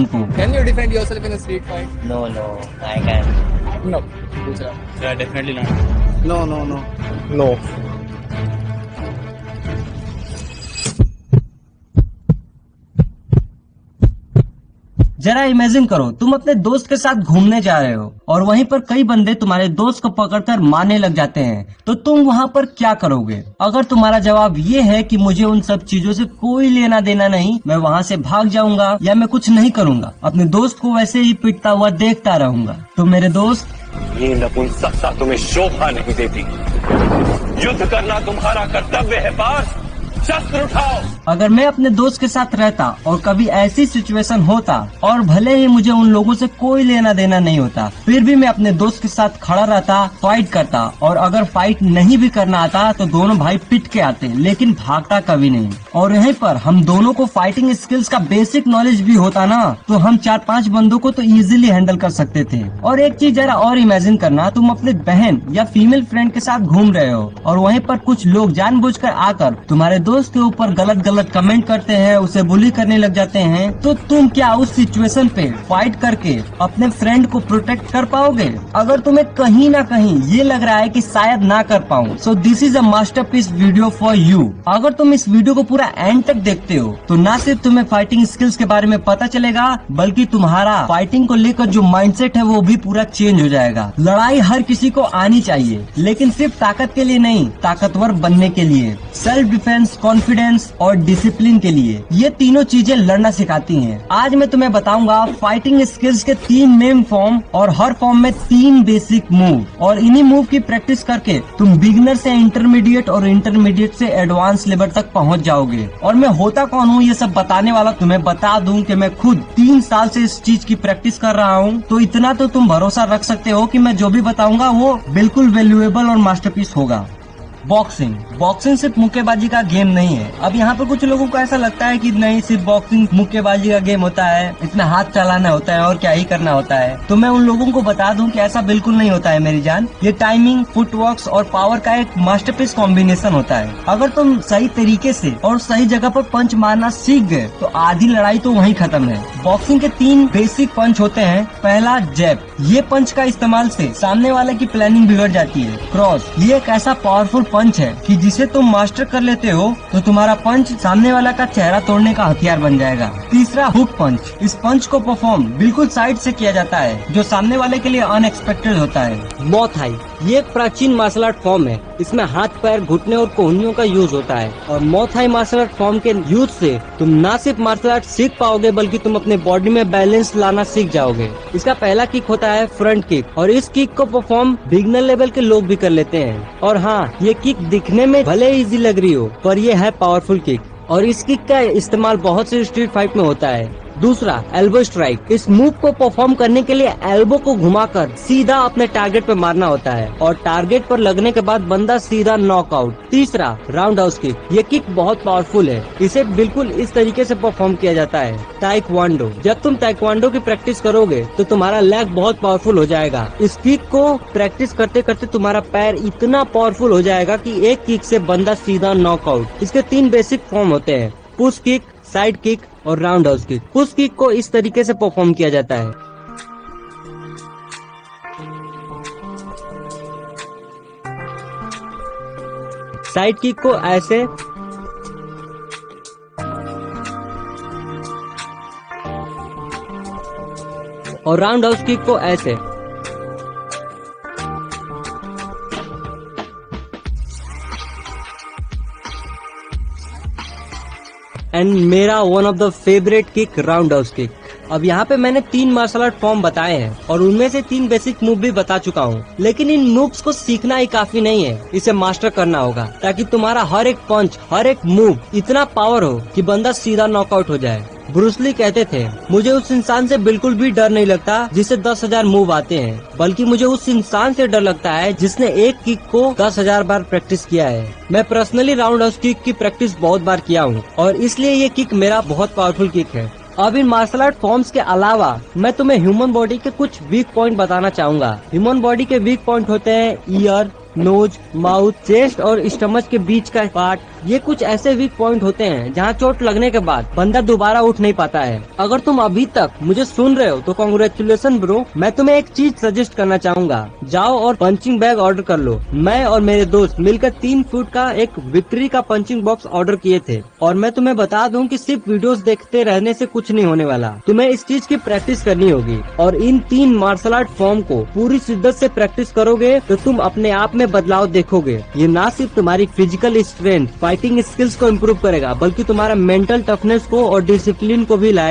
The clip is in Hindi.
Can you defend yourself in a street fight? No, I can. No. पूछ रहा हूँ. Yeah, definitely not. No. जरा इमेजिन करो, तुम अपने दोस्त के साथ घूमने जा रहे हो और वहीं पर कई बंदे तुम्हारे दोस्त को पकड़कर मारने लग जाते हैं, तो तुम वहाँ पर क्या करोगे? अगर तुम्हारा जवाब ये है कि मुझे उन सब चीजों से कोई लेना देना नहीं, मैं वहाँ से भाग जाऊंगा या मैं कुछ नहीं करूंगा, अपने दोस्त को वैसे ही पिटता हुआ देखता रहूंगा, तो मेरे दोस्त, ये नपुंसकता तुम्हें शोभा नहीं देती। युद्ध करना तुम्हारा कर्तव्य है पार्थ, शस्त्र उठाओ। अगर मैं अपने दोस्त के साथ रहता और कभी ऐसी सिचुएशन होता और भले ही मुझे उन लोगों से कोई लेना देना नहीं होता, फिर भी मैं अपने दोस्त के साथ खड़ा रहता, फाइट करता, और अगर फाइट नहीं भी करना आता तो दोनों भाई पिट के आते, लेकिन भागता कभी नहीं। और यहीं पर हम दोनों को फाइटिंग स्किल्स का बेसिक नॉलेज भी होता ना, तो हम 4-5 बंदों को तो इजीली हैंडल कर सकते थे। और एक चीज जरा और इमेजिन करना, तुम अपने बहन या फीमेल फ्रेंड के साथ घूम रहे हो और वहीं पर कुछ लोग जानबूझकर आकर तुम्हारे दोस्त के ऊपर गलत कमेंट करते हैं, उसे बुली करने लग जाते हैं, तो तुम क्या उस सिचुएशन पे फाइट करके अपने फ्रेंड को प्रोटेक्ट कर पाओगे? अगर तुम्हें कहीं ना कहीं ये लग रहा है कि शायद ना कर पाऊँ, so this is a masterpiece video for you. अगर तुम इस वीडियो को पूरा एंड तक देखते हो तो ना सिर्फ तुम्हें फाइटिंग स्किल्स के बारे में पता चलेगा, बल्कि तुम्हारा फाइटिंग को लेकर जो माइंडसेट है वो भी पूरा चेंज हो जाएगा। लड़ाई हर किसी को आनी चाहिए, लेकिन सिर्फ ताकत के लिए नहीं, ताकतवर बनने के लिए, सेल्फ डिफेंस, कॉन्फिडेंस और डिसिप्लिन के लिए। ये तीनों चीजें लड़ना सिखाती हैं। आज मैं तुम्हें बताऊंगा फाइटिंग स्किल्स के 3 मेन फॉर्म और हर फॉर्म में 3 बेसिक मूव, और इन्हीं मूव की प्रैक्टिस करके तुम बिगिनर से इंटरमीडिएट और इंटरमीडिएट से एडवांस लेवल तक पहुंच जाओगे। और मैं होता कौन हूँ ये सब बताने वाला, तुम्हें बता दूं कि मैं खुद 3 साल से इस चीज की प्रैक्टिस कर रहा हूँ, तो इतना तो तुम भरोसा रख सकते हो कि मैं जो भी बताऊंगा वो बिल्कुल वैल्यूएबल और मास्टरपीस होगा। बॉक्सिंग सिर्फ मुक्केबाजी का गेम नहीं है। अब यहाँ पर कुछ लोगों को ऐसा लगता है कि नहीं, सिर्फ बॉक्सिंग मुक्केबाजी का गेम होता है, इसमें हाथ चलाना होता है और क्या ही करना होता है। तो मैं उन लोगों को बता दूं कि ऐसा बिल्कुल नहीं होता है मेरी जान। ये टाइमिंग, फुटवर्क और पावर का एक मास्टरपीस कॉम्बिनेशन होता है। अगर तुम सही तरीके से और सही जगह पर पंच मारना सीख गए तो आधी लड़ाई तो वहीं खत्म है। बॉक्सिंग के 3 बेसिक पंच होते हैं। पहला, जैब। ये पंच का इस्तेमाल से सामने वाले की प्लानिंग बिगड़ जाती है। क्रॉस, ये एक ऐसा पावरफुल पंच है कि जिसे तुम मास्टर कर लेते हो तो तुम्हारा पंच सामने वाला का चेहरा तोड़ने का हथियार बन जाएगा। तीसरा, हुक पंच। इस पंच को परफॉर्म बिल्कुल साइड से किया जाता है, जो सामने वाले के लिए अनएक्सपेक्टेड होता है। मॉ थाई, ये एक प्राचीन मार्शल आर्ट फॉर्म है। इसमें हाथ, पैर, घुटने और कोहनियों का यूज होता है। और मॉ थाई मार्शल आर्ट फॉर्म के यूज से तुम ना सिर्फ मार्शल आर्ट सीख पाओगे, बल्कि तुम अपने बॉडी में बैलेंस लाना सीख जाओगे। इसका पहला किक होता है फ्रंट किक, और इस किक को परफॉर्म बिगिनर लेवल के लोग भी कर लेते हैं। और हाँ, ये किक दिखने में भले इजी लग रही हो, पर ये है पावरफुल किक, और इस किक का इस्तेमाल बहुत से स्ट्रीट फाइट में होता है। दूसरा, एल्बो स्ट्राइक। इस मूव को परफॉर्म करने के लिए एल्बो को घुमाकर सीधा अपने टारगेट पे मारना होता है, और टारगेट पर लगने के बाद बंदा सीधा नॉकआउट। तीसरा, राउंड हाउस किक। ये किक बहुत पावरफुल है। इसे बिल्कुल इस तरीके से परफॉर्म किया जाता है। ताइक्वांडो। जब तुम ताइक्वांडो की प्रैक्टिस करोगे तो तुम्हारा लेग बहुत पावरफुल हो जाएगा। इस किक को प्रैक्टिस करते करते तुम्हारा पैर इतना पावरफुल हो जाएगा कि एक किक से बंदा सीधा नॉकआउट। इसके 3 बेसिक फॉर्म होते हैं, पुश किक, साइड किक और round house kick. Push kick को इस तरीके से परफॉर्म किया जाता है। साइड किक को ऐसे, और राउंड हाउस किक को ऐसे। एंड मेरा one of the favourite kick, round house kick. अब यहाँ पे मैंने 3 मार्शल आर्ट फॉर्म बताए हैं और उनमें से 3 बेसिक मूव भी बता चुका हूँ, लेकिन इन मूव्स को सीखना ही काफी नहीं है, इसे मास्टर करना होगा, ताकि तुम्हारा हर एक पंच, हर एक मूव इतना पावर हो कि बंदा सीधा नॉकआउट हो जाए। ब्रूस ली कहते थे, मुझे उस इंसान से बिल्कुल भी डर नहीं लगता जिसे 10,000 मूव आते हैं, बल्कि मुझे उस इंसान से डर लगता है जिसने एक किक को 10,000 बार प्रैक्टिस किया है। मैं पर्सनली राउंड हाउस किक की प्रैक्टिस बहुत बार किया हूँ, और इसलिए ये किक मेरा बहुत पावरफुल किक है। अब इन मार्शल आर्ट फॉर्म्स के अलावा मैं तुम्हें ह्यूमन बॉडी के कुछ वीक पॉइंट बताना चाहूंगा। ह्यूमन बॉडी के वीक पॉइंट होते हैं ईयर, नोज, माउथ, चेस्ट और स्टमच के बीच का पार्ट, ये कुछ ऐसे वीक पॉइंट होते हैं जहाँ चोट लगने के बाद बंदा दोबारा उठ नहीं पाता है। अगर तुम अभी तक मुझे सुन रहे हो तो कांग्रेचुलेशन ब्रो। मैं तुम्हें एक चीज सजेस्ट करना चाहूंगा, जाओ और पंचिंग बैग ऑर्डर कर लो। मैं और मेरे दोस्त मिलकर 3 फुट का एक विक्ट्री का पंचिंग बॉक्स ऑर्डर किए थे। और मैं तुम्हें बता दूं कि सिर्फ वीडियोस देखते रहने से कुछ नहीं होने वाला, तुम्हें इस चीज की प्रैक्टिस करनी होगी। और इन 3 मार्शल आर्ट फॉर्म को पूरी शिद्दत से प्रैक्टिस करोगे तो तुम अपने आप में बदलाव देखोगे। ये ना सिर्फ तुम्हारी फिजिकल स्ट्रेंथ, फाइटिंग स्किल्स को इम्प्रूव करेगा, बल्कि तुम्हारा मेंटल टफनेस को और डिसिप्लिन को भी लाएगा।